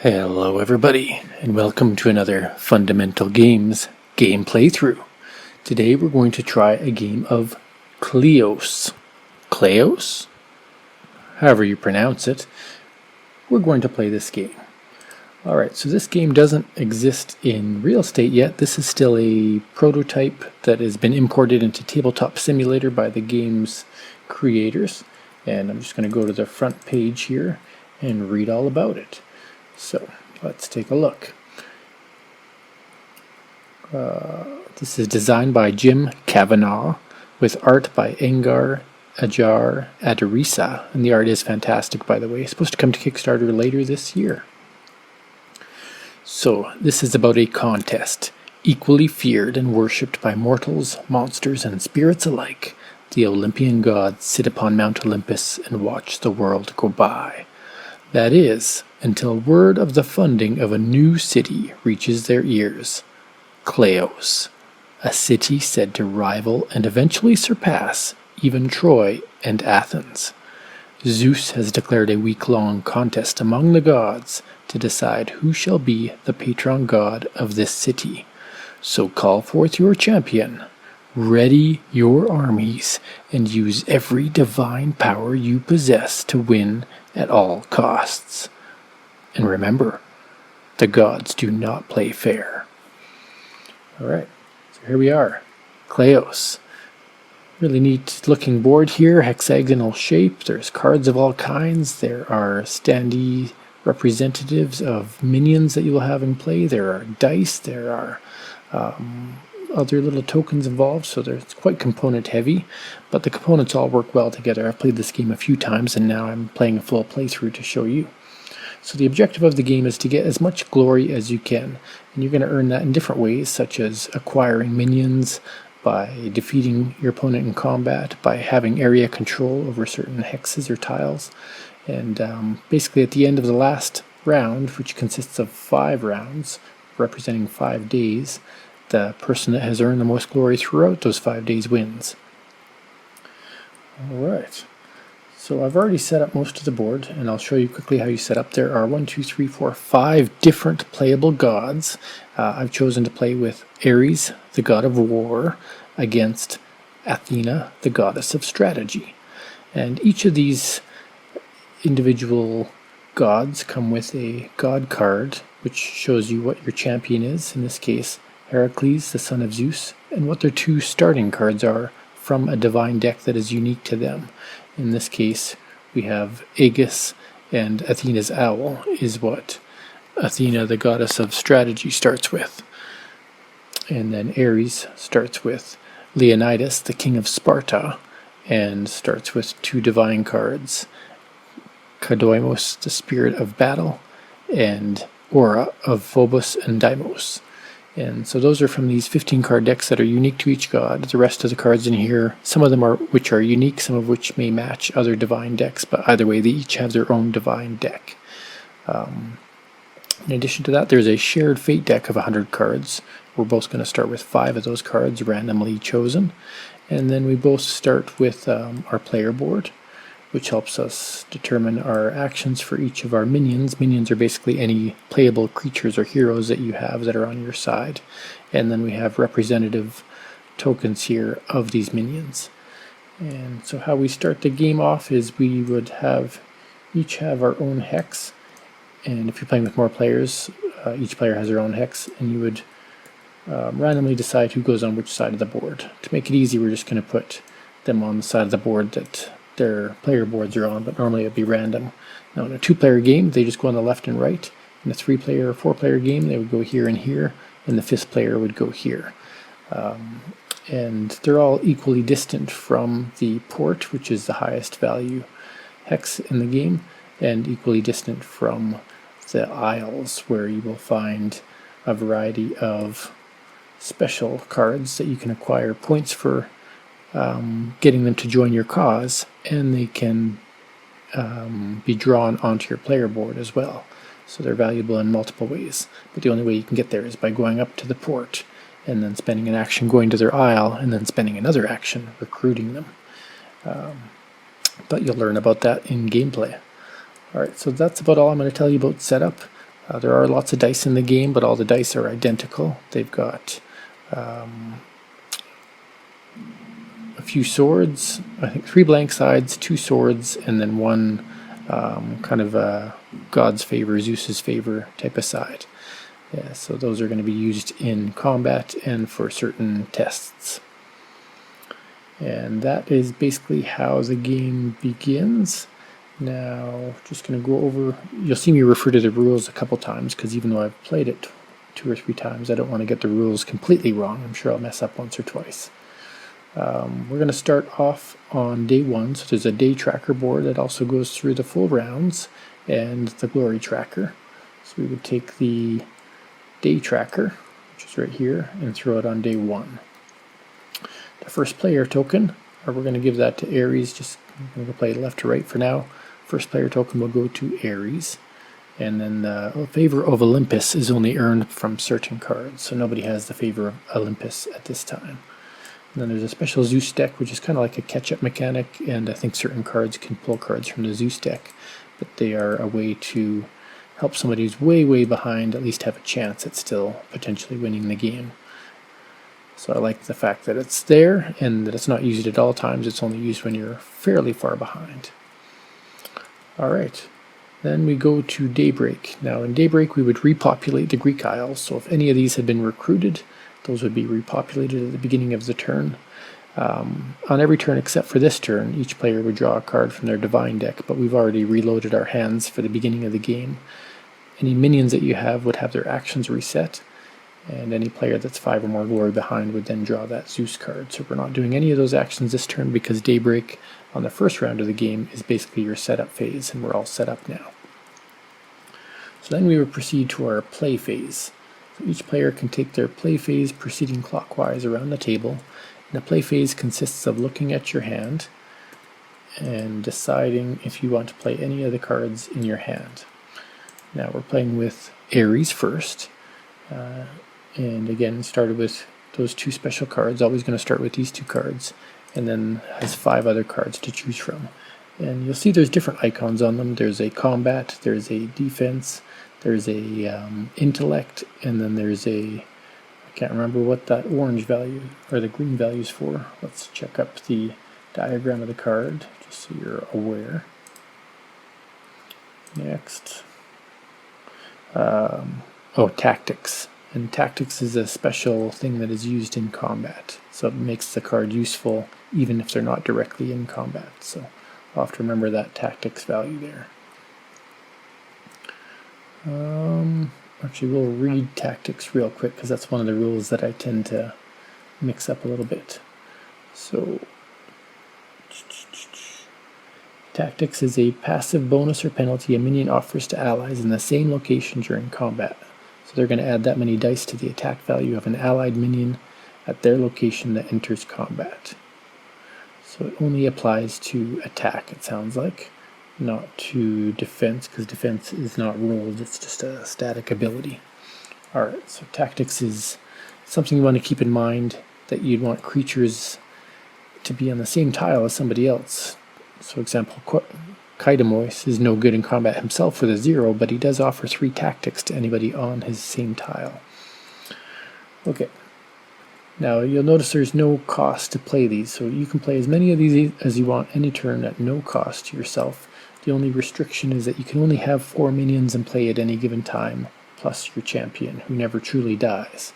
Hello everybody, and welcome to another Fundamental Games game playthrough. Today we're going to try a game of Kleos. Kleos? However you pronounce it. We're going to play this game. Alright, so this game doesn't exist in real state yet. This is still a prototype that has been imported into Tabletop Simulator by the game's creators. And I'm just going to go to the front page here and read all about it. So let's take a look. This is designed by Jim Kavanagh with art by Azure, and the art is fantastic, by the way. It's supposed to come to Kickstarter later this year. So this is about a contest, equally feared and worshipped by mortals, monsters, and spirits alike. The Olympian gods sit upon Mount Olympus and watch the world go by. That is, until word of the funding of a new city reaches their ears. Kleos, a city said to rival and eventually surpass even Troy and Athens. Zeus has declared a week-long contest among the gods to decide who shall be the Patron God of this city. So call forth your champion, ready your armies, and use every divine power you possess to win at all costs. And remember, the gods do not play fair. Alright, so here we are. Kleos. Really neat looking board here, hexagonal shape. There's cards of all kinds. There are standee representatives of minions that you will have in play. There are dice. There are other little tokens involved, so it's quite component heavy, but the components all work well together. I've played this game a few times and now I'm playing a full playthrough to show you. So the objective of the game is to get as much glory as you can, and you're going to earn that in different ways, such as acquiring minions, by defeating your opponent in combat, by having area control over certain hexes or tiles, and basically at the end of the last round, which consists of 5 rounds representing 5 days, the person that has earned the most glory throughout those 5 days wins. Alright, so I've already set up most of the board, and I'll show you quickly how you set up. There are 5 different playable gods. I've chosen to play with Ares, the god of war, against Athena, the goddess of strategy. And each of these individual gods come with a god card, which shows you what your champion is, in this case Heracles, the son of Zeus, and what their 2 starting cards are from a divine deck that is unique to them. In this case, we have Aegis, and Athena's owl is what Athena, the goddess of strategy, starts with. And then Ares starts with Leonidas, the king of Sparta, and starts with 2 divine cards, corydomus, the spirit of battle, and aura of Phobos and Deimos. And so those are from these 15 card decks that are unique to each god. The rest of the cards in here, some of them are unique, some of which may match other divine decks, but either way they each have their own divine deck. In addition to that, there's a shared fate deck of 100 cards. We're both going to start with 5 of those cards randomly chosen, and then we both start with our player board, which helps us determine our actions for each of our minions. Minions are basically any playable creatures or heroes that you have that are on your side. And then we have representative tokens here of these minions. And so how we start the game off is we would each have our own hex. And if you're playing with more players, each player has their own hex, and you would randomly decide who goes on which side of the board. To make it easy, we're just going to put them on the side of the board that their player boards are on, but normally it would be random. Now in a 2-player game, they just go on the left and right. In a 3-player or 4-player game, they would go here and here, and the 5th player would go here. And they're all equally distant from the port, which is the highest value hex in the game, and equally distant from the isles, where you will find a variety of special cards that you can acquire points for getting them to join your cause, and they can be drawn onto your player board as well. So they're valuable in multiple ways, but the only way you can get there is by going up to the port and then spending an action going to their isle, and then spending another action recruiting them. But you'll learn about that in gameplay. Alright, so that's about all I'm going to tell you about setup. There are lots of dice in the game, but all the dice are identical. They've got a few swords, I think 3 blank sides, 2 swords, and then one kind of a God's favor, Zeus's favor type of side. Yeah, so those are going to be used in combat and for certain tests. And that is basically how the game begins. Now, just going to go over, you'll see me refer to the rules a couple times, because even though I've played it 2 or 3 times, I don't want to get the rules completely wrong. I'm sure I'll mess up once or twice. We're going to start off on day 1, so there's a day tracker board that also goes through the full rounds, and the glory tracker. So we would take the day tracker, which is right here, and throw it on day 1. The first player token, or we're going to give that to Ares, just I'm going to play left to right for now. First player token will go to Ares, and then the favor of Olympus is only earned from certain cards, so nobody has the favor of Olympus at this time. And then there's a special Zeus deck, which is kind of like a catch-up mechanic, and I think certain cards can pull cards from the Zeus deck, but they are a way to help somebody who's way, way behind at least have a chance at still potentially winning the game. So I like the fact that it's there and that it's not used at all times. It's only used when you're fairly far behind. Alright, then we go to Daybreak. Now in Daybreak we would repopulate the Greek Isles, so if any of these had been recruited, those would be repopulated at the beginning of the turn. On every turn except for this turn, each player would draw a card from their Divine deck, but we've already reloaded our hands for the beginning of the game. Any minions that you have would have their actions reset, and any player that's 5 or more glory behind would then draw that Zeus card. So we're not doing any of those actions this turn because Daybreak on the first round of the game is basically your setup phase, and we're all set up now. So then we would proceed to our play phase. So each player can take their play phase proceeding clockwise around the table. And the play phase consists of looking at your hand and deciding if you want to play any of the cards in your hand. Now we're playing with Ares first. And again, started with those 2 special cards, always going to start with these 2 cards, and then has 5 other cards to choose from. And you'll see there's different icons on them. There's a combat, there's a defense, there's a intellect, and then there's a, I can't remember what that orange value or the green value is for. Let's check up the diagram of the card just so you're aware. Next. Tactics. And tactics is a special thing that is used in combat, so it makes the card useful even if they're not directly in combat. So I'll have to remember that tactics value there. Actually, we'll read tactics real quick because that's one of the rules that I tend to mix up a little bit. So tactics is a passive bonus or penalty a minion offers to allies in the same location during combat. So they're going to add that many dice to the attack value of an allied minion at their location that enters combat. So it only applies to attack, it sounds like, not to defense, because defense is not rolled, it's just a static ability. Alright, so tactics is something you want to keep in mind, that you'd want creatures to be on the same tile as somebody else. So example, corydomus is no good in combat himself with a 0, but he does offer 3 tactics to anybody on his same tile. Okay, now you'll notice there's no cost to play these, so you can play as many of these as you want any turn at no cost to yourself. The only restriction is that you can only have 4 minions in play at any given time, plus your champion, who never truly dies.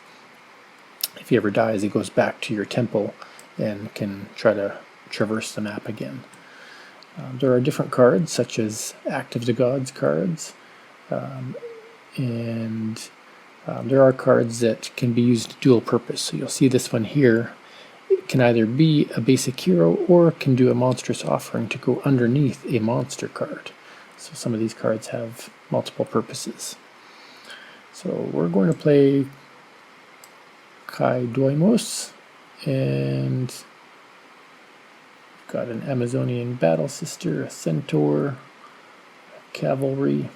If he ever dies, he goes back to your temple and can try to traverse the map again. There are different cards, such as Act of the Gods cards, and there are cards that can be used dual purpose. So you'll see this one here. It can either be a basic hero or can do a monstrous offering to go underneath a monster card. So some of these cards have multiple purposes. So we're going to play corydomus, and got an Amazonian battle sister, a centaur, a cavalry.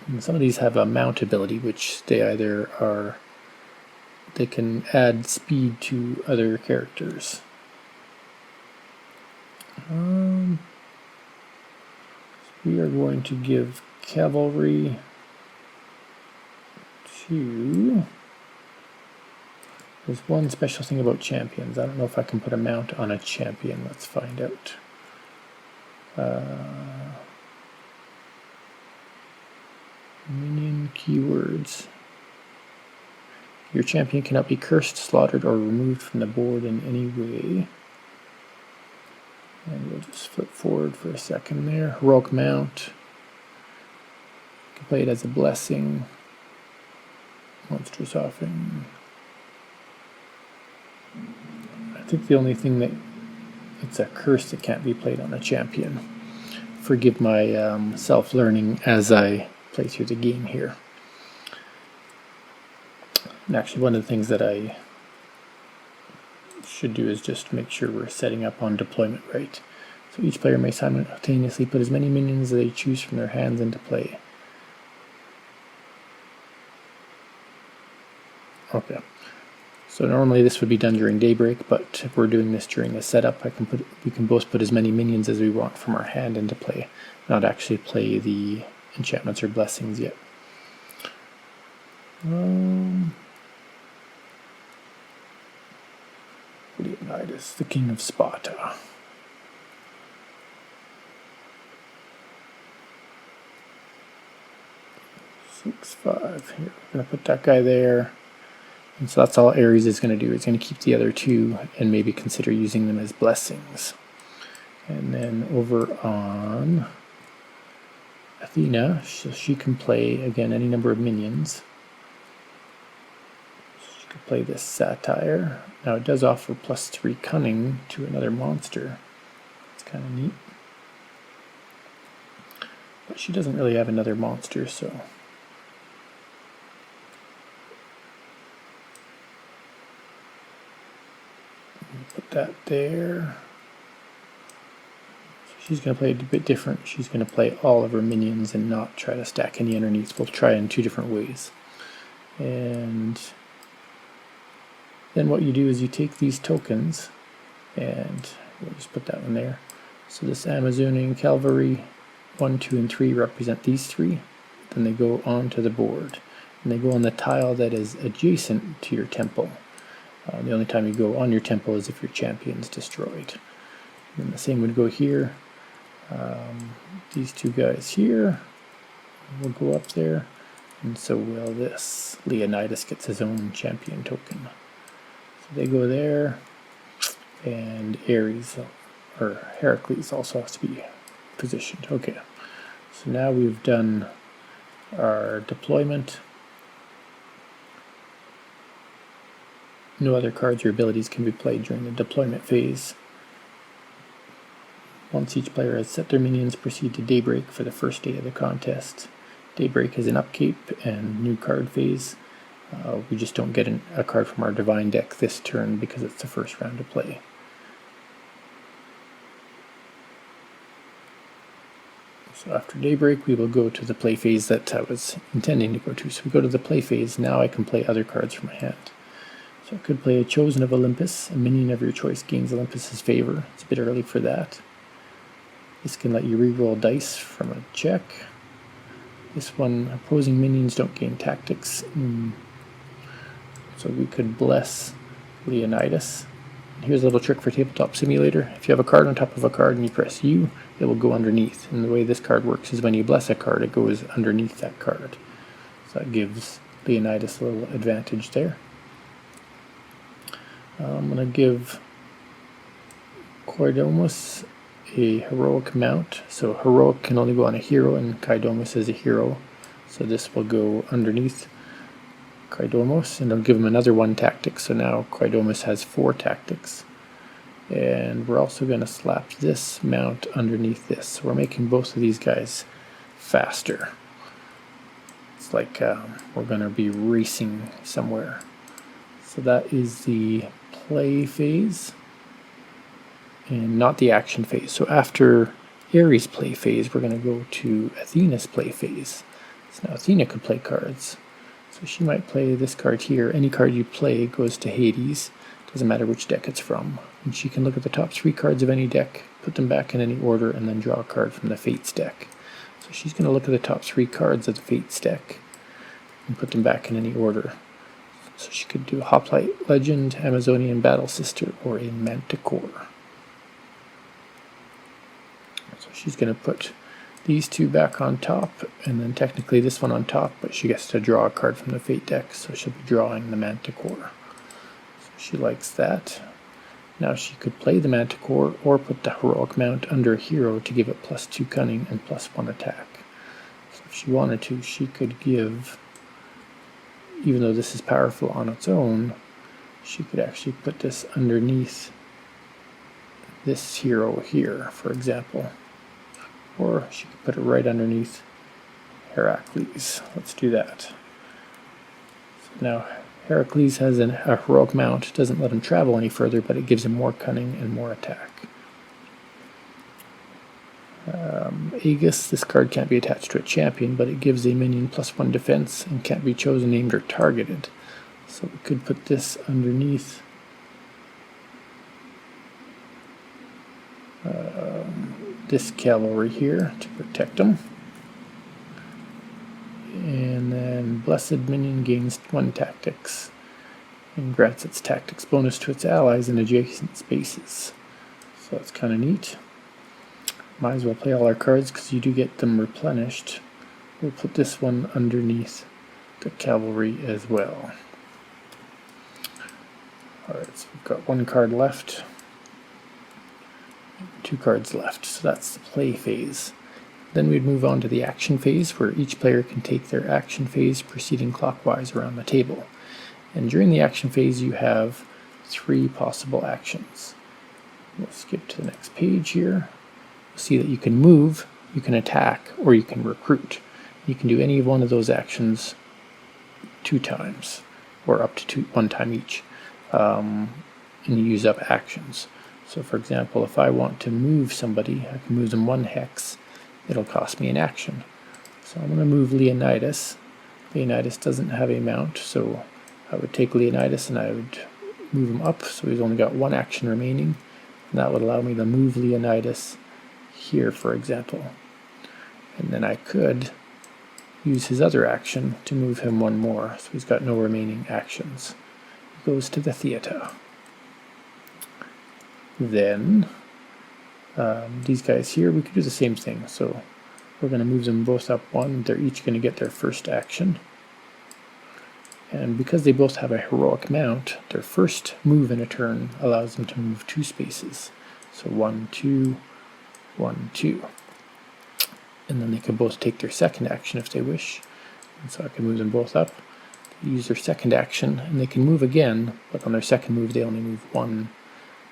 And some of these have a mount ability, which they either are, they can add speed to other characters. We are going to give cavalry to... There's one special thing about champions. I don't know if I can put a mount on a champion. Let's find out. Minion keywords. Your champion cannot be cursed, slaughtered, or removed from the board in any way. And we'll just flip forward for a second there. Heroic mount. You can play it as a blessing. Monstrous offering. I think the only thing that it's a curse that can't be played on a champion. Forgive my self-learning as I play through the game here. And actually, one of the things that I should do is just make sure we're setting up on deployment right. So each player may simultaneously put as many minions as they choose from their hands into play. Okay. So normally this would be done during daybreak, but if we're doing this during the setup, we can both put as many minions as we want from our hand into play, not actually play the enchantments or blessings yet. Leonidas, the king of Sparta. 6-5. Here, we're going to put that guy there. And so that's all Ares is going to do. It's going to keep the other two and maybe consider using them as blessings. And then over on Athena, she can play, again, any number of minions. She could play this Satire. Now it does offer +3 cunning to another monster. It's kind of neat. But she doesn't really have another monster, so... Put that there. So she's going to play it a bit different. She's going to play all of her minions and not try to stack any underneath. We'll try in 2 different ways. And then what you do is you take these tokens, and we'll just put that one there. So this Amazonian cavalry, 1, 2, and 3 represent these 3. Then they go onto the board. And they go on the tile that is adjacent to your temple. The only time you go on your temple is if your champion's destroyed. And the same would go here. These 2 guys here will go up there, and so will this. Leonidas gets his own champion token. So they go there, and Ares, or Heracles, also has to be positioned. Okay, so now we've done our deployment. No other cards or abilities can be played during the deployment phase. Once each player has set their minions, proceed to daybreak for the first day of the contest. Daybreak is an upkeep and new card phase. We just don't get a card from our divine deck this turn because it's the first round of play. So after daybreak, we will go to the play phase that I was intending to go to. So we go to the play phase. Now I can play other cards from my hand. So I could play a Chosen of Olympus. A minion of your choice gains Olympus's favor. It's a bit early for that. This can let you reroll dice from a check. This one, opposing minions don't gain tactics. So we could bless Leonidas. And here's a little trick for Tabletop Simulator. If you have a card on top of a card and you press U, it will go underneath. And the way this card works is when you bless a card, it goes underneath that card. So that gives Leonidas a little advantage there. I'm going to give corydomus a heroic mount. So heroic can only go on a hero, and corydomus is a hero. So this will go underneath corydomus, and I'll give him another 1 tactic. So now corydomus has 4 tactics. And we're also going to slap this mount underneath this. So we're making both of these guys faster. It's like we're going to be racing somewhere. So that is the play phase and not the action phase. So after Ares play phase, we're going to go to Athena's play phase. So now Athena could play cards. So she might play this card here. Any card you play goes to Hades. Doesn't matter which deck it's from. And she can look at the top 3 cards of any deck, put them back in any order, and then draw a card from the Fates deck. So she's going to look at the top 3 cards of the Fates deck. and put them back in any order. So she could do Hoplite Legend, Amazonian Battle Sister, or a Manticore. So she's going to put these two back on top, and then technically this one on top, but she gets to draw a card from the Fate deck, so she'll be drawing the Manticore. So she likes that. Now she could play the Manticore or put the Heroic Mount under a hero to give it +2 cunning and +1 attack. So if she wanted to, she could give, even though this is powerful on its own, she could actually put this underneath this hero here, for example. Or she could put it right underneath Heracles. Let's do that. So now Heracles has a heroic mount. It doesn't let him travel any further, but it gives him more cunning and more attack. Aegis, this card can't be attached to a champion, but it gives a minion +1 defense and can't be chosen, named, or targeted. So we could put this underneath this cavalry here to protect them. And then Blessed Minion gains 1 tactics and grants its tactics bonus to its allies in adjacent spaces. So that's kind of neat. Might as well play all our cards because you do get them replenished. We'll put this one underneath the cavalry as well. Alright, so we've got 1 card left. 2 cards left, so that's the play phase. Then we'd move on to the action phase, where each player can take their action phase proceeding clockwise around the table. And during the action phase you have 3 possible actions. We'll skip to the next page here. You'll see that you can move, you can attack, or you can recruit. You can do any of one of those actions 2 times, or up to 1 time each, and you use up actions. So for example, if I want to move somebody, I can move them 1 hex. It'll cost me an action. So I'm going to move Leonidas. Leonidas doesn't have a mount, so I would take Leonidas and I would move him up, so he's only got 1 action remaining. And that would allow me to move Leonidas here, for example. And then I could use his other action to move him 1 more, so he's got no remaining actions. He goes to the theater. Then these guys here, we could do the same thing. So we're going to move them both up 1. They're each going to get their first action. And because they both have a heroic mount, their first move in a turn allows them to move 2 spaces. So 1, 2, 1, 2. And then they can both take their second action if they wish. And so I can move them both up. They use their second action, and they can move again, but on their second move they only move 1.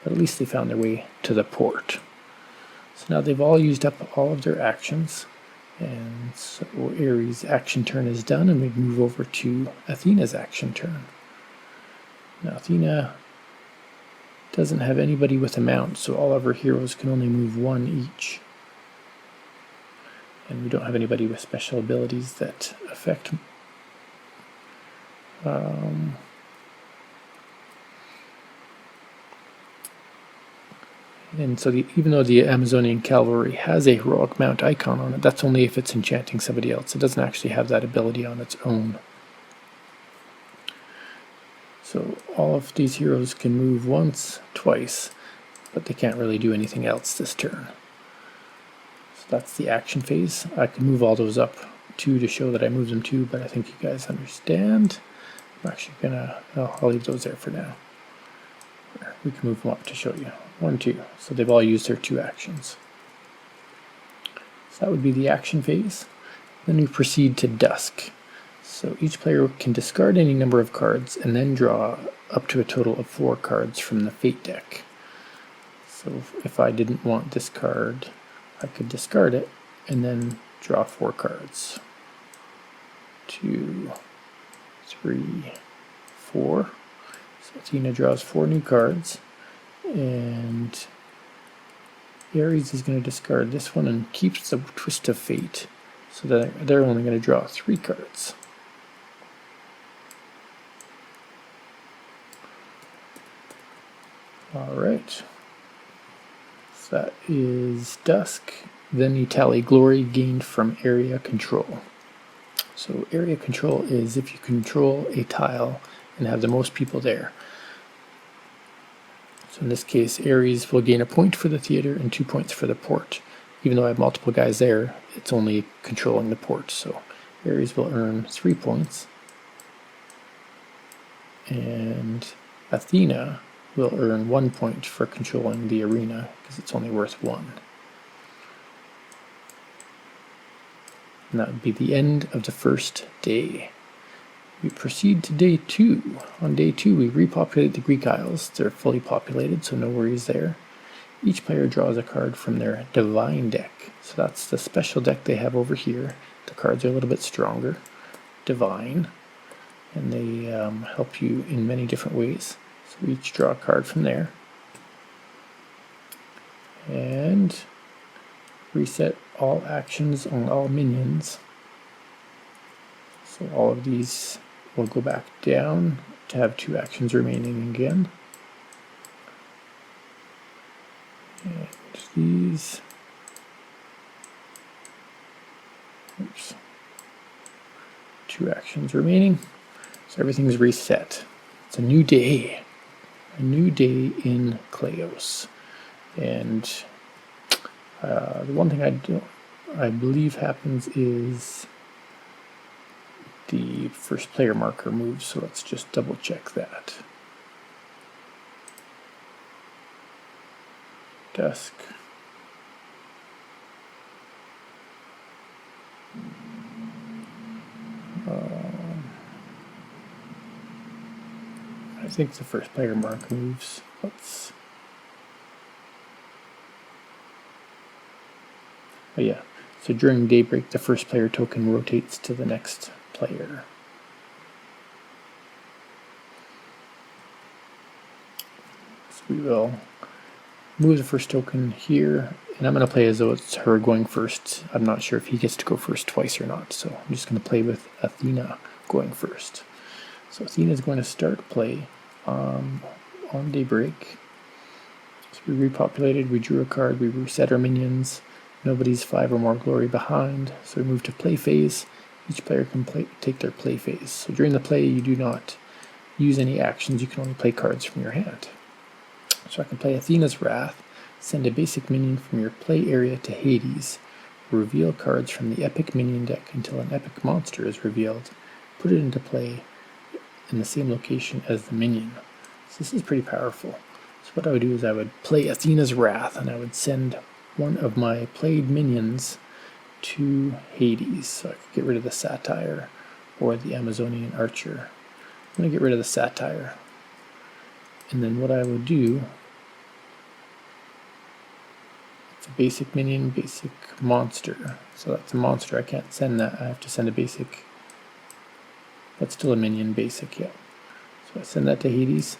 But at least they found their way to the port. So now they've all used up all of their actions, and so Ares' action turn is done, and we move over to Athena's action turn. Now Athena doesn't have anybody with a mount, so all of her heroes can only move 1 each. And we don't have anybody with special abilities that affect and so even though the Amazonian cavalry has a heroic mount icon on it, that's only if it's enchanting somebody else. It doesn't actually have that ability on its own. So all of these heroes can move once, twice, but they can't really do anything else this turn. So that's the action phase. I can move all those up 2 to show that I moved them 2, but I think you guys understand. I'm actually gonna, I'll leave those there for now. We can move them up to show you. 1, 2. So they've all used their 2 actions. So that would be the action phase. Then we proceed to dusk. So each player can discard any number of cards and then draw up to a total of 4 cards from the Fate deck. So if I didn't want this card, I could discard it and then draw 4 cards. 2, 3, 4. So Athena draws 4 new cards, and Ares is going to discard this one and keeps the Twist of Fate, so that they're only going to draw 3 cards. Alright, so that is dusk. Then you tally glory gained from area control. So area control is if you control a tile and have the most people there. So in this case, Ares will gain a point for the theater and 2 points for the port. Even though I have multiple guys there, it's only controlling the port. So Ares will earn 3 points. And Athena will earn 1 point for controlling the arena because it's only worth 1. And that would be the end of the first day. We proceed to day 2. On day 2, we repopulate the Greek Isles. They're fully populated, so no worries there. Each player draws a card from their divine deck. So that's the special deck they have over here. The cards are a little bit stronger. Divine. And they help you in many different ways. So we each draw a card from there. And reset all actions on all minions. So all of these will go back down to have 2 actions remaining again. And these, oops, 2 actions remaining. So everything's reset. It's a new day. A new day in Kleos. And the one thing I believe happens is the first player marker moves, so let's just double check that. Dusk. I think the first player mark moves. Oh yeah, so during daybreak the first player token rotates to the next player. So we will move the first token here, and I'm going to play as though it's her going first. I'm not sure if he gets to go first twice or not, so I'm just going to play with Athena going first. So Athena is going to start play on daybreak. So we repopulated, we drew a card, we reset our minions. Nobody's 5 or more glory behind, so we move to play phase. Each player can take their play phase. So during the play, you do not use any actions, you can only play cards from your hand. So I can play Athena's Wrath, send a basic minion from your play area to Hades, reveal cards from the epic minion deck until an epic monster is revealed, put it into play in the same location as the minion. So this is pretty powerful. So what I would do is I would play Athena's Wrath, and I would send one of my played minions to Hades, so I could get rid of the Satyr or the Amazonian Archer. I'm going to get rid of the Satyr. And then what I would do, it's a basic minion, basic monster. So that's a monster, I can't send that, I have to send a basic. That's still a minion, basic, yeah. So I send that to Hades,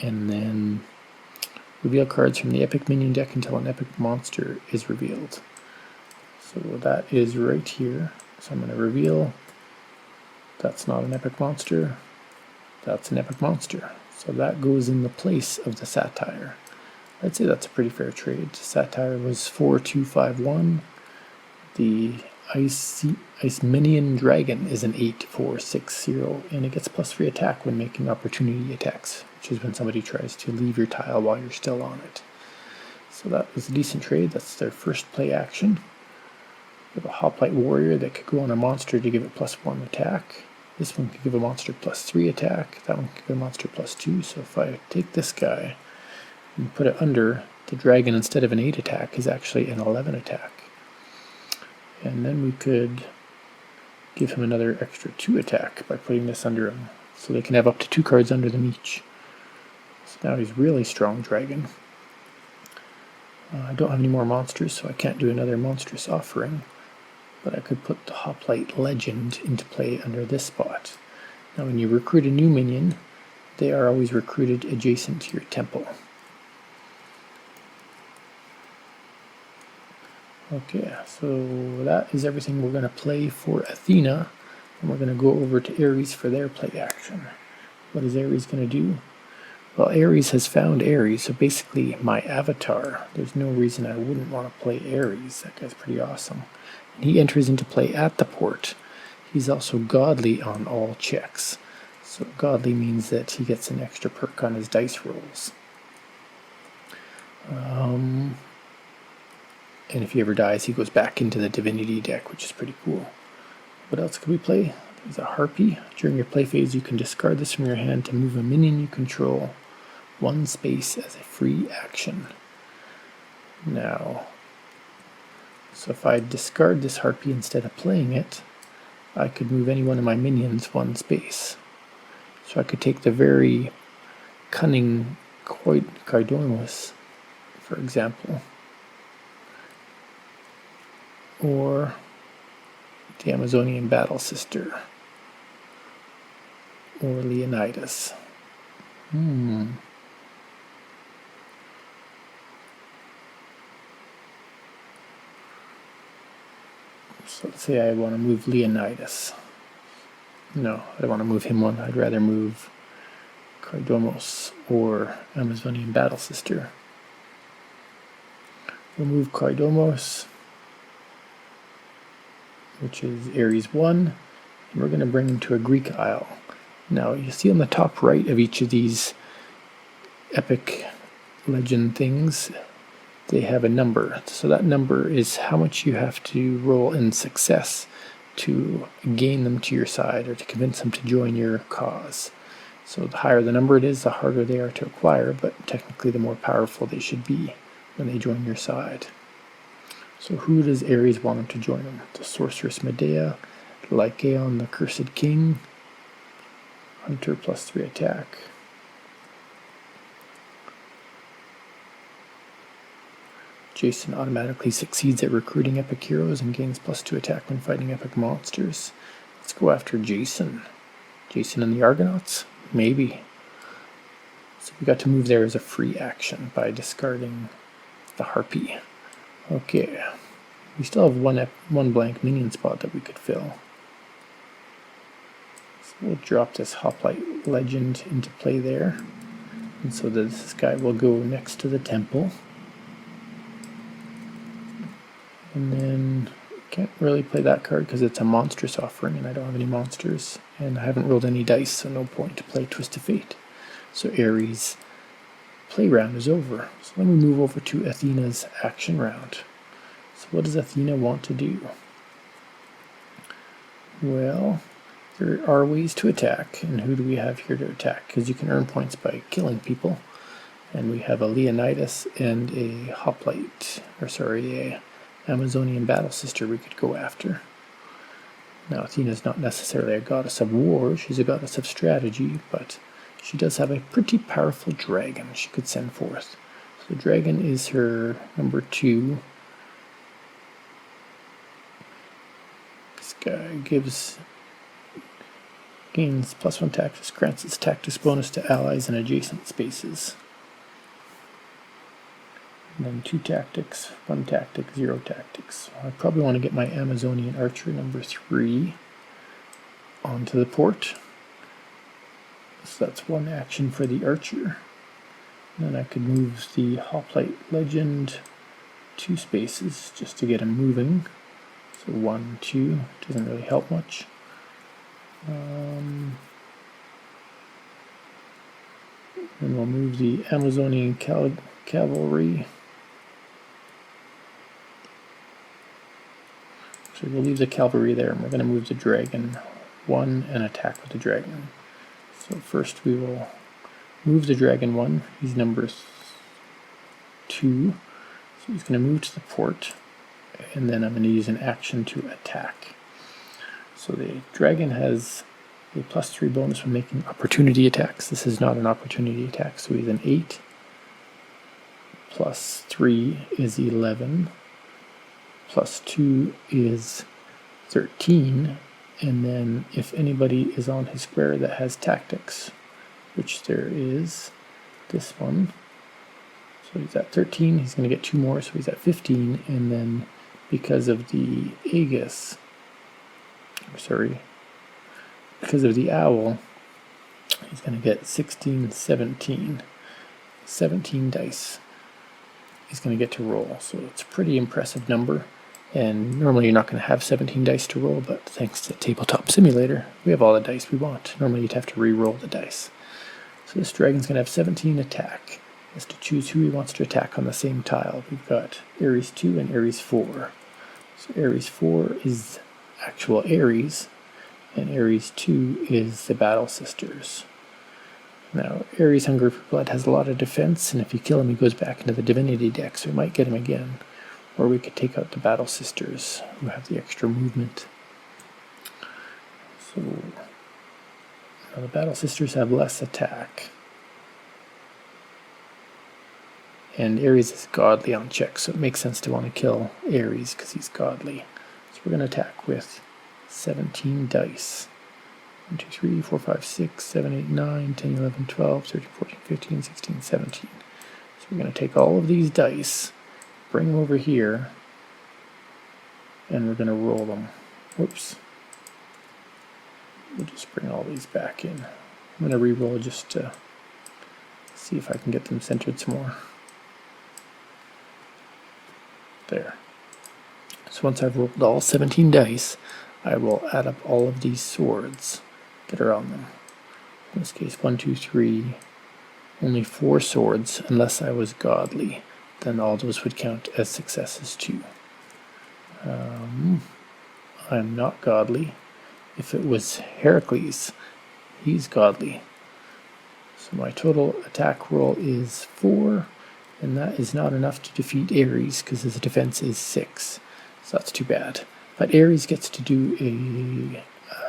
and then reveal cards from the epic minion deck until an epic monster is revealed. So that is right here. So I'm going to reveal. That's not an epic monster. That's an epic monster. So that goes in the place of the Satyr. I'd say that's a pretty fair trade. Satyr was 4251. The Ice Minion Dragon is an 8460, and it gets +3 attack when making opportunity attacks, which is when somebody tries to leave your tile while you're still on it. So that was a decent trade. That's their first play action. We have a Hoplite Warrior that could go on a monster to give it +1 attack. This one could give a monster +3 attack. That one could give a monster +2. So if I take this guy and put it under, the dragon instead of an 8 attack is actually an 11 attack. And then we could give him another extra 2 attack by putting this under him. So they can have up to 2 cards under them each. So now he's really strong dragon. I don't have any more monsters, so I can't do another monstrous offering. But I could put the Hoplite Legend into play under this spot. Now when you recruit a new minion, they are always recruited adjacent to your temple. Okay, so that is everything we're going to play for Athena, and we're going to go over to Ares for their play action. What is Ares going to do? Well, Ares has found Ares, so basically my avatar. There's no reason I wouldn't want to play Ares. That guy's pretty awesome. And he enters into play at the port. He's also godly on all checks. So godly means that he gets an extra perk on his dice rolls. And if he ever dies, he goes back into the divinity deck, which is pretty cool. What else can we play? There's a harpy. During your play phase, you can discard this from your hand to move a minion you control one space as a free action. Now, so if I discard this harpy instead of playing it, I could move any one of my minions one space. So I could take the very cunning corydomus, for example, or the Amazonian battle sister, or Leonidas. So let's say I want to move Leonidas. No, I don't want to move him one. I'd rather move corydomus or Amazonian battle sister. We'll move corydomus, which is Ares 1, and we're going to bring him to a Greek isle. Now, you see on the top right of each of these epic legend things, they have a number. So that number is how much you have to roll in success to gain them to your side or to convince them to join your cause. So the higher the number it is, the harder they are to acquire, but technically the more powerful they should be when they join your side. So who does Ares want him to join him? The sorceress Medea, Lycaon the cursed king, Hunter +3 attack, Jason automatically succeeds at recruiting epic heroes and gains +2 attack when fighting epic monsters. Let's go after Jason. Jason and the Argonauts? Maybe. So we got to move there as a free action by discarding the harpy. Okay. We still have one blank minion spot that we could fill. So we'll drop this hoplite legend into play there. And so this guy will go next to the temple. And then can't really play that card because it's a monstrous offering and I don't have any monsters. And I haven't rolled any dice, so no point to play Twist of Fate. So Ares' play round is over. So let me move over to Athena's action round. So what does Athena want to do? Well, there are ways to attack. And who do we have here to attack? Because you can earn points by killing people. And we have a Leonidas and a hoplite, a Amazonian battle sister we could go after. Now, Athena's not necessarily a goddess of war, she's a goddess of strategy, but she does have a pretty powerful dragon she could send forth. So the dragon is her number 2. This guy gains +1 tactics, grants its tactics bonus to allies in adjacent spaces. And then 2 tactics, 1 tactic, 0 tactics. I probably want to get my Amazonian archer number 3 onto the port. So that's 1 action for the archer. And then I could move the hoplite legend 2 spaces just to get him moving. So 1, 2, doesn't really help much. Then we'll move the Amazonian cavalry. So we'll leave the cavalry there, and we're going to move the dragon 1 and attack with the dragon. So first we will move the dragon 1. He's number 2. So he's going to move to the port, and then I'm going to use an action to attack. So the dragon has a +3 bonus when making opportunity attacks. This is not an opportunity attack, so he's an 8. +3 is 11. +2 is 13, and then if anybody is on his square that has tactics, which there is this one, so he's at 13, he's going to get 2 more, so he's at 15, and then because of the because of the owl, he's going to get 16, 17 dice he's going to get to roll, so it's a pretty impressive number. And normally you're not going to have 17 dice to roll, but thanks to Tabletop Simulator, we have all the dice we want. Normally you'd have to re-roll the dice. So this dragon's going to have 17 attack. He has to choose who he wants to attack on the same tile. We've got Ares 2 and Ares 4. So Ares 4 is actual Ares, and Ares 2 is the Battle Sisters. Now, Ares Hunger for Blood has a lot of defense, and if you kill him, he goes back into the Divinity deck, so we might get him again. Or we could take out the Battle Sisters, who have the extra movement. So, now the Battle Sisters have less attack. And Ares is godly on check, so it makes sense to want to kill Ares because he's godly. So we're going to attack with 17 dice. 1, 2, 3, 4, 5, 6, 7, 8, 9, 10, 11, 12, 13, 14, 15, 16, 17. So we're going to take all of these dice, bring them over here, and we're going to roll them. Whoops. We'll just bring all these back in. I'm going to re-roll just to see if I can get them centered some more. There. So once I've rolled all 17 dice, I will add up all of these swords that are on them. In this case, 1, 2, 3, only 4 swords, unless I was godly. Then all those would count as successes too. I'm not godly. If it was Heracles, he's godly. So my total attack roll is 4, and that is not enough to defeat Ares because his defense is 6. So that's too bad. But Ares gets to do a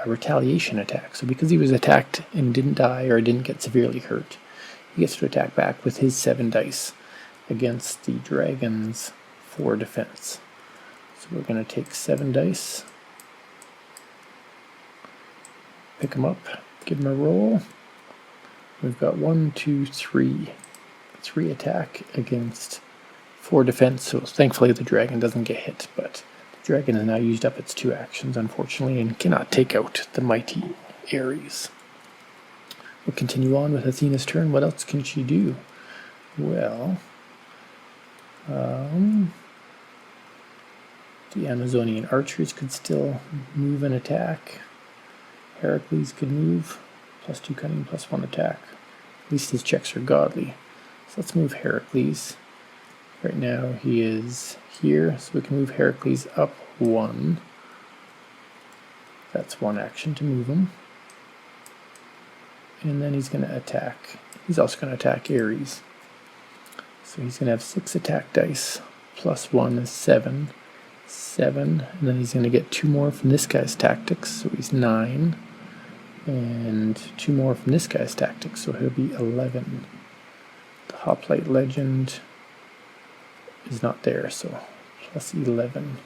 retaliation attack. So because he was attacked and didn't die or didn't get severely hurt, he gets to attack back with his 7 dice against the dragon's 4 defense. So we're going to take 7 dice, pick them up, give them a roll. We've got 1, 2, 3. 3 attack against 4 defense, so thankfully the dragon doesn't get hit, but the dragon has now used up its 2 actions, unfortunately, and cannot take out the mighty Ares. We'll continue on with Athena's turn. What else can she do? Well, the Amazonian archers could still move and attack. Heracles could move, +2 cunning, +1 attack. At least his checks are godly. So let's move Heracles. Right now he is here, so we can move Heracles up 1. That's 1 action to move him. And then he's going to attack. He's also going to attack Ares. So he's going to have 6 attack dice, +1 is 7. 7, and then he's going to get 2 more from this guy's tactics, so he's 9. And 2 more from this guy's tactics, so he'll be 11. The Hoplite Legend is not there, so +11.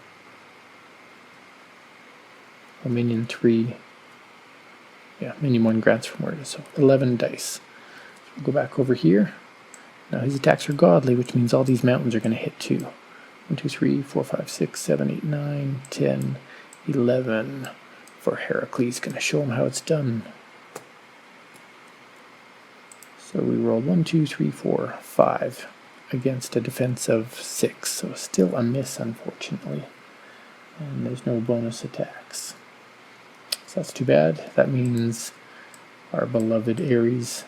Minion 3. Yeah, minion 1 grants from where it is, so 11 dice. So we'll go back over here. Now his attacks are godly, which means all these mountains are going to hit too. 1, 2, 3, 4, 5, 6, 7, 8, 9, 10, 11. For Heracles, going to show him how it's done. So we rolled 1, 2, 3, 4, 5 against a defense of 6. So still a miss, unfortunately. And there's no bonus attacks. So that's too bad. That means our beloved Ares,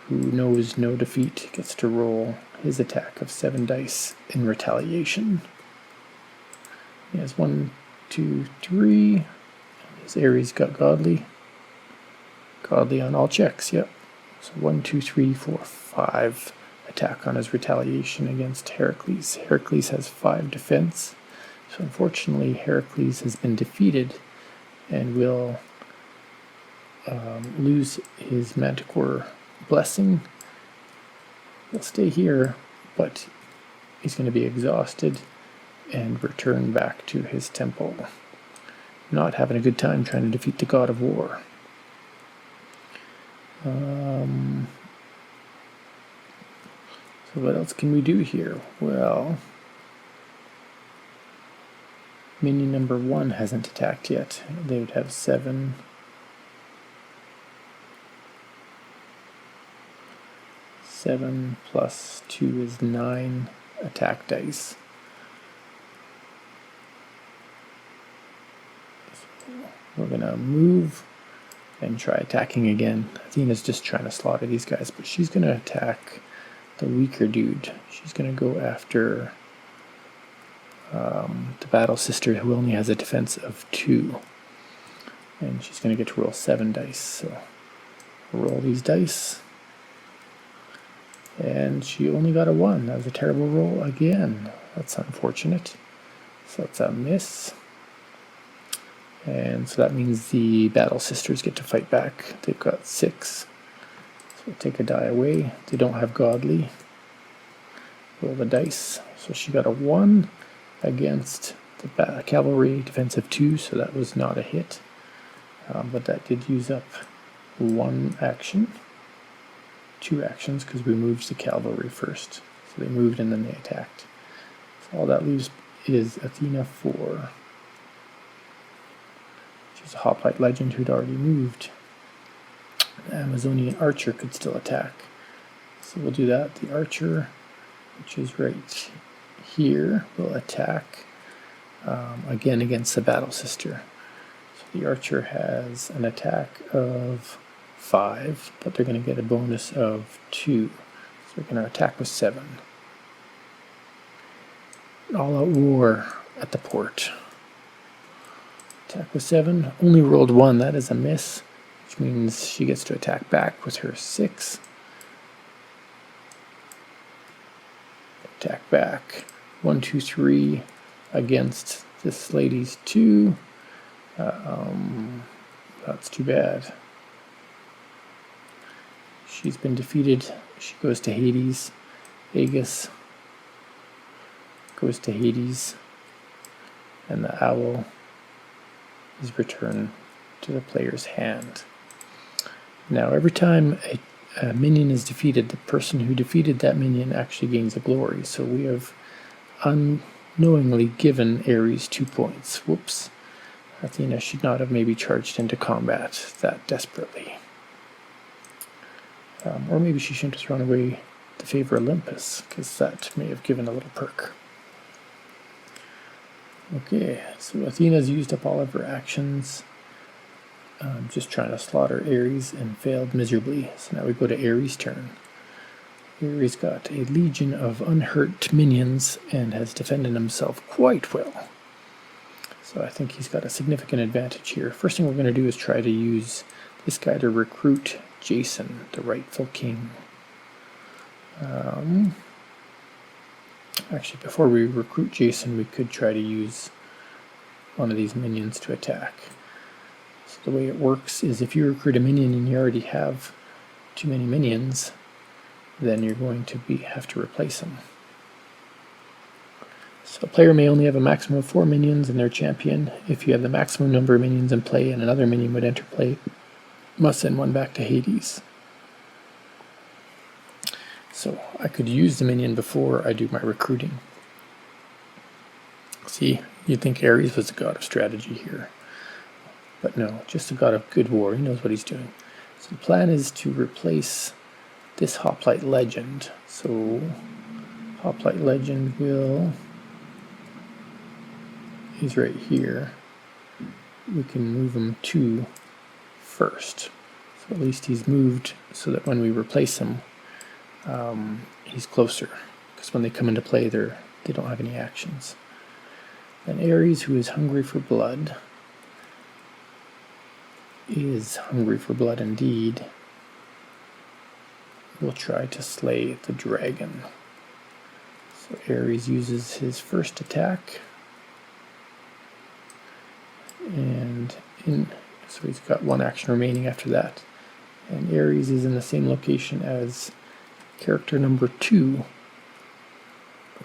who knows no defeat, gets to roll his attack of 7 dice in retaliation. He has 1, 2, 3. His Ares got godly. Godly on all checks, yep. So 1, 2, 3, 4, 5 attack on his retaliation against Heracles. Heracles has 5 defense. So unfortunately, Heracles has been defeated and will lose his Manticore blessing. He'll stay here, but he's going to be exhausted and return back to his temple. Not having a good time trying to defeat the god of war. So what else can we do here? Well, minion number 1 hasn't attacked yet. They would have 7. 7 plus 2 is 9 attack dice. We're going to move and try attacking again. Athena's just trying to slaughter these guys, but she's going to attack the weaker dude. She's going to go after the battle sister, who only has a defense of 2. And she's going to get to roll 7 dice. So roll these dice. And she only got a 1. That was a terrible roll again. That's unfortunate. So it's a miss. And so that means the battle sisters get to fight back. They've got 6. So we'll take a die away. They don't have godly. Roll the dice. So she got a 1 against the cavalry, defensive 2, so that was not a hit. But that did use up 1 action. 2 actions, because we moved the cavalry first. So they moved and then they attacked. So all that leaves is Athena 4. She's a hoplite legend who'd already moved. The Amazonian archer could still attack. So we'll do that. The archer, which is right here, will attack again against the battle sister. So the archer has an attack of 5, but they're going to get a bonus of 2. So they're going to attack with 7. All-out war at the port. Attack with 7. Only rolled 1. That is a miss, which means she gets to attack back with her 6. Attack back. 1, 2, 3 against this lady's 2. That's too bad. She's been defeated. She goes to Hades. Aegis goes to Hades. And the owl is returned to the player's hand. Now, every time a minion is defeated, the person who defeated that minion actually gains a glory. So we have unknowingly given Ares 2 points. Whoops. Athena should not have maybe charged into combat that desperately. Or maybe she shouldn't have thrown away the favor Olympus, because that may have given a little perk. Okay, so Athena's used up all of her actions. Just trying to slaughter Ares and failed miserably. So now we go to Ares' turn. Ares got a legion of unhurt minions and has defended himself quite well. So I think he's got a significant advantage here. First thing we're going to do is try to use this guy to recruit Jason, the rightful king. Actually, before we recruit Jason, we could try to use one of these minions to attack. So the way it works is if you recruit a minion and you already have too many minions, then you're going to have to replace them. So a player may only have a maximum of 4 minions in their champion. If you have the maximum number of minions in play and another minion would enter play, must send one back to Hades. So I could use the minion before I do my recruiting. See, you'd think Ares was the god of strategy here. But no, just a god of good war. He knows what he's doing. So the plan is to replace this hoplite legend. So hoplite legend is right here. We can move him 2 first. So at least he's moved so that when we replace him, he's closer. Because when they come into play, they don't have any actions. Then Ares, who is hungry for blood, is hungry for blood indeed, will try to slay the dragon. So Ares uses his first attack. And so he's got 1 action remaining after that. And Ares is in the same location as character number 2,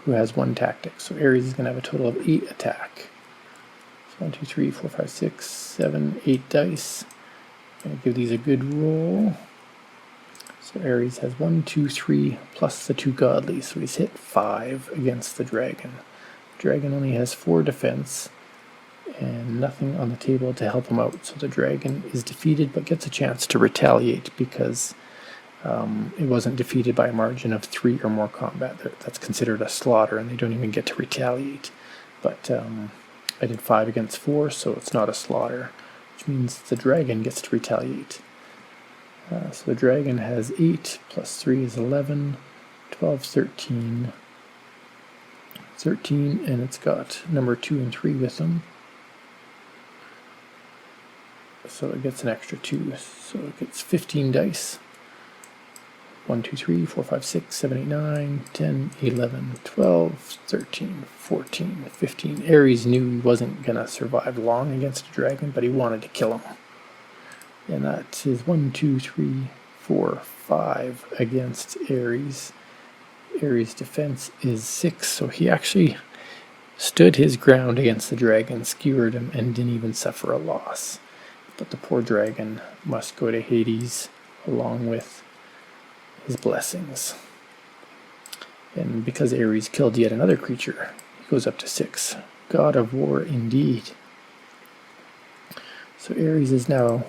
who has 1 tactic. So Ares is going to have a total of 8 attack. So 1, 2, 3, 4, 5, 6, 7, 8 dice. I'm going to give these a good roll. So Ares has 1, 2, 3, plus the 2 godly. So he's hit 5 against the dragon. The dragon only has 4 defense and nothing on the table to help him out. So the dragon is defeated but gets a chance to retaliate because it wasn't defeated by a margin of 3 or more combat. That's considered a slaughter and they don't even get to retaliate. But I did 5 against 4, so it's not a slaughter, which means the dragon gets to retaliate. So the dragon has 8 plus 3 is 11, 12, 13, and it's got number 2 and 3 with them. So it gets an extra 2, so it gets 15 dice. 1, 2, 3, 4, 5, 6, 7, 8, 9, 10, 11, 12, 13, 14, 15. Ares knew he wasn't going to survive long against a dragon, but he wanted to kill him. And that is 1, 2, 3, 4, 5 against Ares. Ares' defense is 6, so he actually stood his ground against the dragon, skewered him, and didn't even suffer a loss. But the poor dragon must go to Hades along with his blessings. And because Ares killed yet another creature, he goes up to 6. God of war indeed. So Ares is not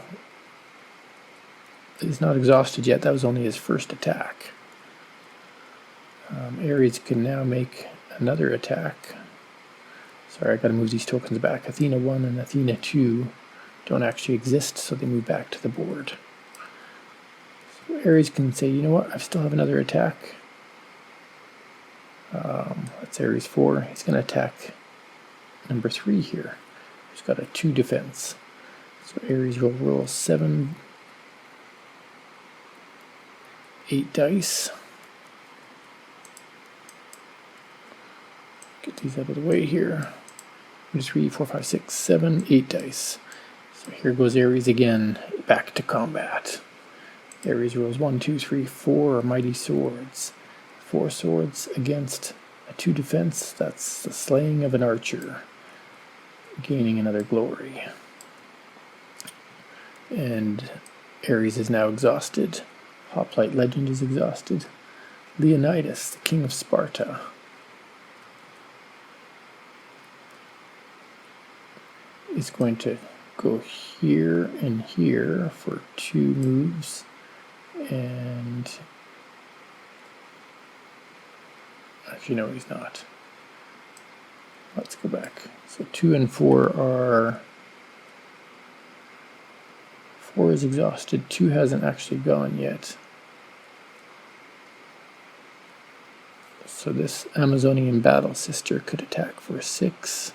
exhausted yet. That was only his first attack. Ares can now make another attack. Sorry, I gotta move these tokens back. Athena 1 and Athena 2 don't actually exist, so they move back to the board. Ares can say, you know what, I still have another attack. That's Ares 4. He's going to attack number 3 here. He's got a 2 defense. So Ares will roll 7, 8 dice. Get these out of the way here. 1, 2, 3, 4, 5, 6, 7, 8 dice. So here goes Ares again, back to combat. Ares rolls 1, 2, 3, 4 mighty swords. 4 swords against a 2 defense. That's the slaying of an archer, gaining another glory. And Ares is now exhausted. Hoplite legend is exhausted. Leonidas, the king of Sparta, is going to go here and here for 2 moves. And actually, no, he's not. Let's go back. So 2 and 4 are... 4 is exhausted. 2 hasn't actually gone yet. So this Amazonian battle sister could attack for 6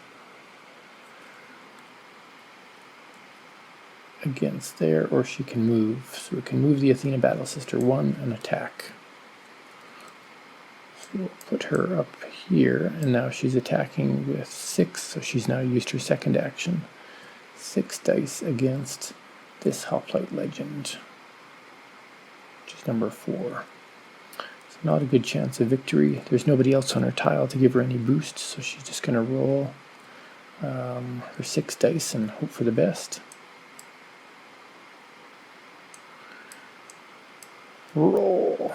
against there, or she can move. So we can move the Athena battle sister 1 and attack. So we'll put her up here, and now she's attacking with 6, so she's now used her second action. 6 dice against this Hoplite legend, which is number 4. It's not a good chance of victory. There's nobody else on her tile to give her any boosts, so she's just going to roll her 6 dice and hope for the best. Roll.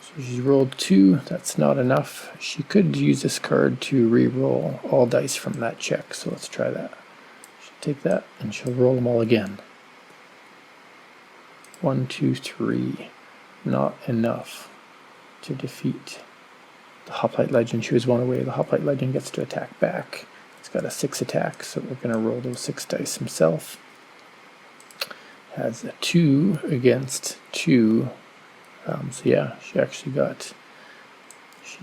So she's rolled 2. That's not enough. She could use this card to re-roll all dice from that check, so let's try that. She'll take that and she'll roll them all again. 1, 2, 3. Not enough to defeat the Hoplite legend. She was 1 away. The Hoplite legend gets to attack back. It's got a 6 attack, so we're going to roll those 6 dice himself. Has a 2 against 2. So yeah, she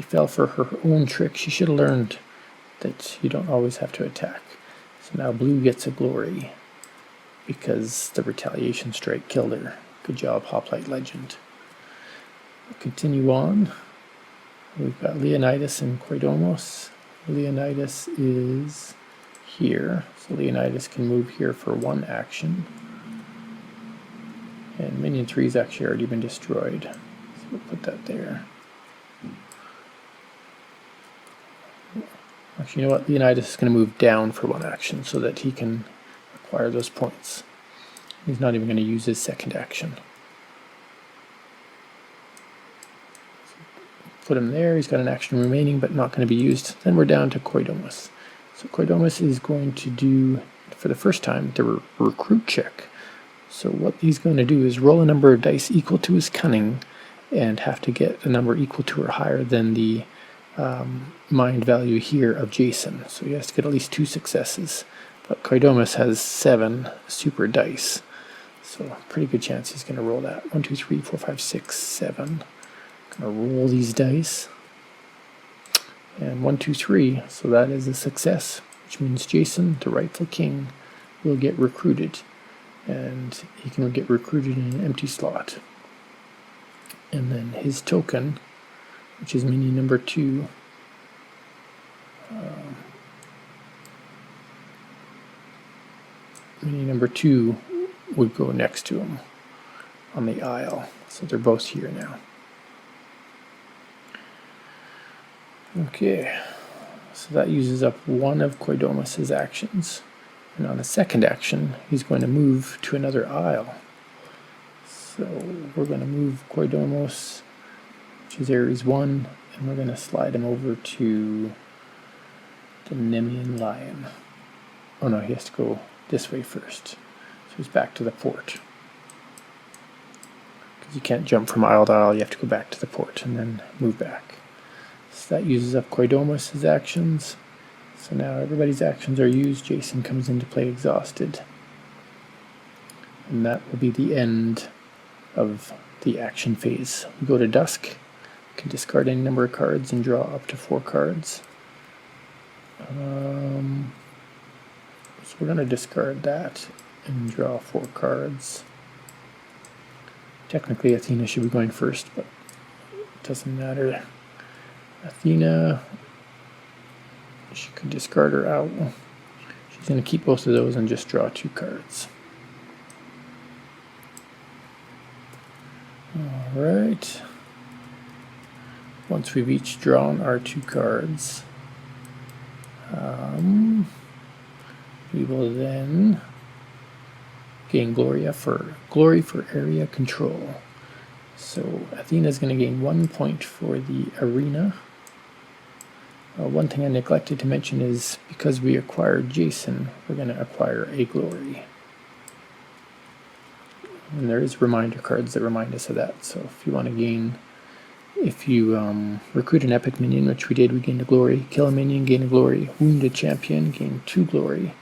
fell for her own trick. She should have learned that you don't always have to attack. So now blue gets a glory because the retaliation strike killed her. Good job, Hoplite legend. We'll continue on. We've got Leonidas and corydomus. Leonidas is here, so Leonidas can move here for 1 action. And minion 3 has actually already been destroyed, so we'll put that there. Actually, you know what? Leonidas is going to move down for 1 action so that he can acquire those points. He's not even going to use his second action. Put him there. He's got an action remaining, but not going to be used. Then we're down to corydomus. So corydomus is going to do, for the first time, the recruit check. So what he's going to do is roll a number of dice equal to his cunning and have to get a number equal to or higher than the mind value here of Jason, so he has to get at least 2 successes. But corydomus has 7 super dice, so pretty good chance he's going to roll that. 1, 2, 3, 4, 5, 6, 7. Going to roll these dice. And 1, 2, 3, so that is a success, which means Jason, the rightful king, will get recruited. And he can get recruited in an empty slot. And then his token, which is minion number 2, minion number 2 would go next to him on the aisle. So they're both here now. Okay, so that uses up one of corydomus's actions. And on a second action, he's going to move to another aisle. So we're going to move corydomus, which is Ares 1, and we're going to slide him over to the Nemean lion. Oh no, he has to go this way first. So he's back to the port. Because you can't jump from aisle to aisle, you have to go back to the port and then move back. So that uses up corydomus's actions. So now everybody's actions are used. Jason comes into play exhausted. And that will be the end of the action phase. We go to dusk. You can discard any number of cards and draw up to 4 cards. So we're going to discard that and draw 4 cards. Technically Athena should be going first, but it doesn't matter. Athena, she could discard her out. She's going to keep both of those and just draw 2 cards. Alright. Once we've each drawn our 2 cards, we will then gain glory for area control. So Athena is going to gain 1 point for the arena. One thing I neglected to mention is because we acquired Jason, we're going to acquire a glory. And there is reminder cards that remind us of that. So if you want to gain, if you recruit an epic minion, which we did, we gained a glory. Kill a minion, gain a glory. Wound a champion, gain 2 glory.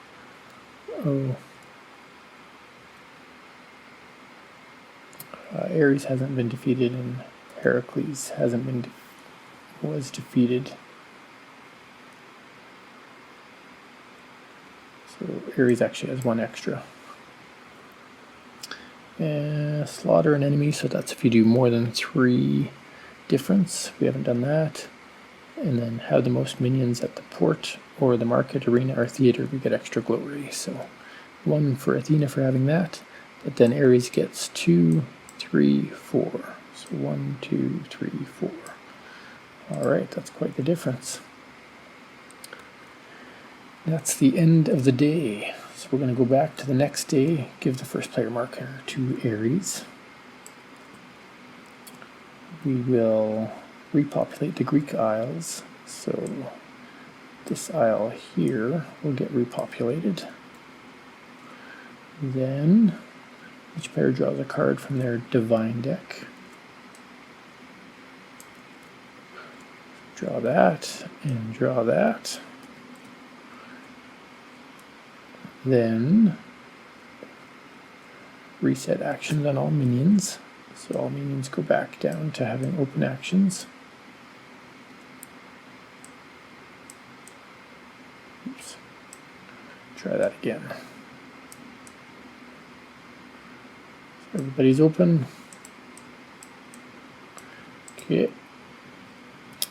Ares hasn't been defeated, and Heracles was defeated. So Ares actually has 1 extra. Slaughter an enemy, so that's if you do more than 3 difference. We haven't done that. And then have the most minions at the port or the market, arena, or theater. We get extra glory. So 1 for Athena for having that. But then Ares gets 2, 3, 4. So 1, 2, 3, 4. Alright, that's quite the difference. That's the end of the day. So we're going to go back to the next day, give the first player marker to Ares. We will repopulate the Greek Isles. So this isle here will get repopulated. Then each player draws a card from their divine deck. Draw that and draw that. Then reset actions on all minions. So all minions go back down to having open actions. Oops. Try that again. So everybody's open. Okay.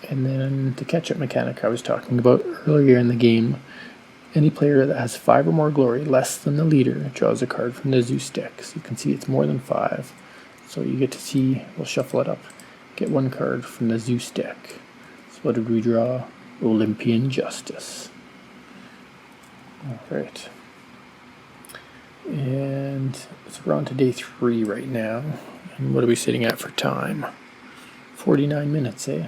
And then the catch-up mechanic I was talking about earlier in the game. Any player that has 5 or more glory, less than the leader, draws a card from the Zeus deck. So you can see it's more than 5. So you get to see, we'll shuffle it up, get 1 card from the Zeus deck. So what did we draw? Olympian Justice. Alright. And so we're on to day 3 right now. And what are we sitting at for time? 49 minutes, eh?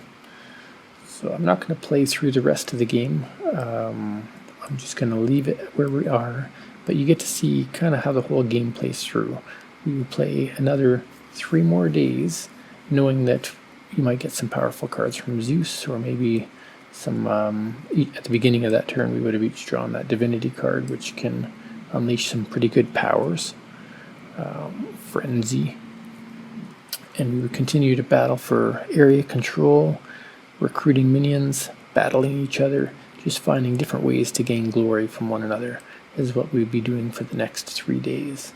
So I'm not going to play through the rest of the game. I'm just going to leave it where we are, but you get to see kind of how the whole game plays through. We will play another 3 more days, knowing that you might get some powerful cards from Zeus, or maybe at the beginning of that turn we would have each drawn that divinity card, which can unleash some pretty good powers. Frenzy. And we would continue to battle for area control, recruiting minions, battling each other, just finding different ways to gain glory from one another is what we'd be doing for the next 3 days.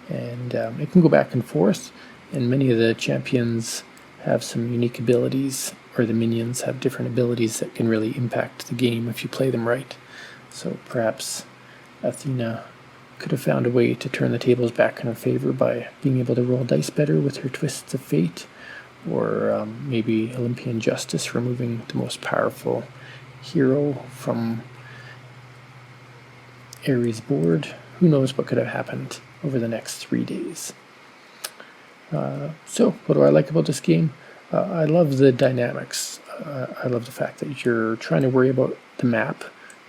And it can go back and forth, and many of the champions have some unique abilities, or the minions have different abilities that can really impact the game if you play them right. So perhaps Athena could have found a way to turn the tables back in her favor by being able to roll dice better with her twists of fate, or maybe Olympian Justice removing the most powerful hero from Ares' board. Who knows what could have happened over the next 3 days. So what do I like about this game? I love the dynamics. I love the fact that you're trying to worry about the map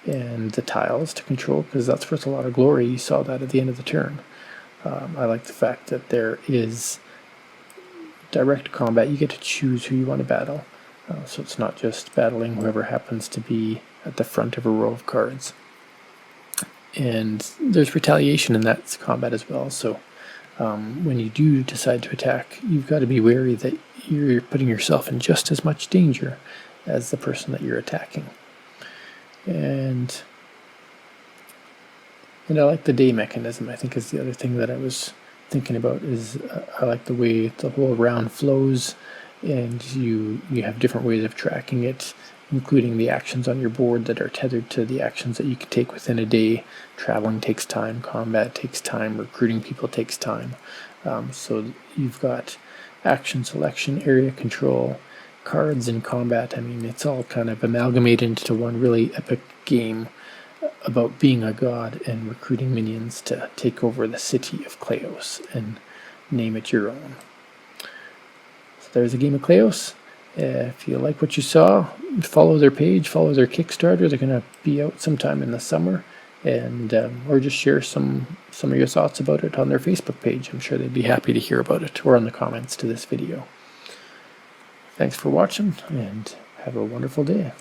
and the tiles to control, because that's worth a lot of glory. You saw that at the end of the turn. I like the fact that there is direct combat. You get to choose who you want to battle, so it's not just battling whoever happens to be at the front of a row of cards. And there's retaliation in that combat as well, so when you do decide to attack, you've got to be wary that you're putting yourself in just as much danger as the person that you're attacking. And I like the day mechanism. I think is the other thing that I was thinking about. Is I like the way the whole round flows, and you have different ways of tracking it, including the actions on your board that are tethered to the actions that you can take within a day. Traveling takes time, combat takes time, recruiting people takes time. So you've got action selection, area control, cards, and combat. I mean, it's all kind of amalgamated into one really epic game about being a god and recruiting minions to take over the city of Kleos and name it your own. So there's a game of Kleos. If you like what you saw, follow their page, follow their Kickstarter. They're going to be out sometime in the summer, and or just share some of your thoughts about it on their Facebook page. I'm sure they'd be happy to hear about it, or in the comments to this video. Thanks for watching, and have a wonderful day.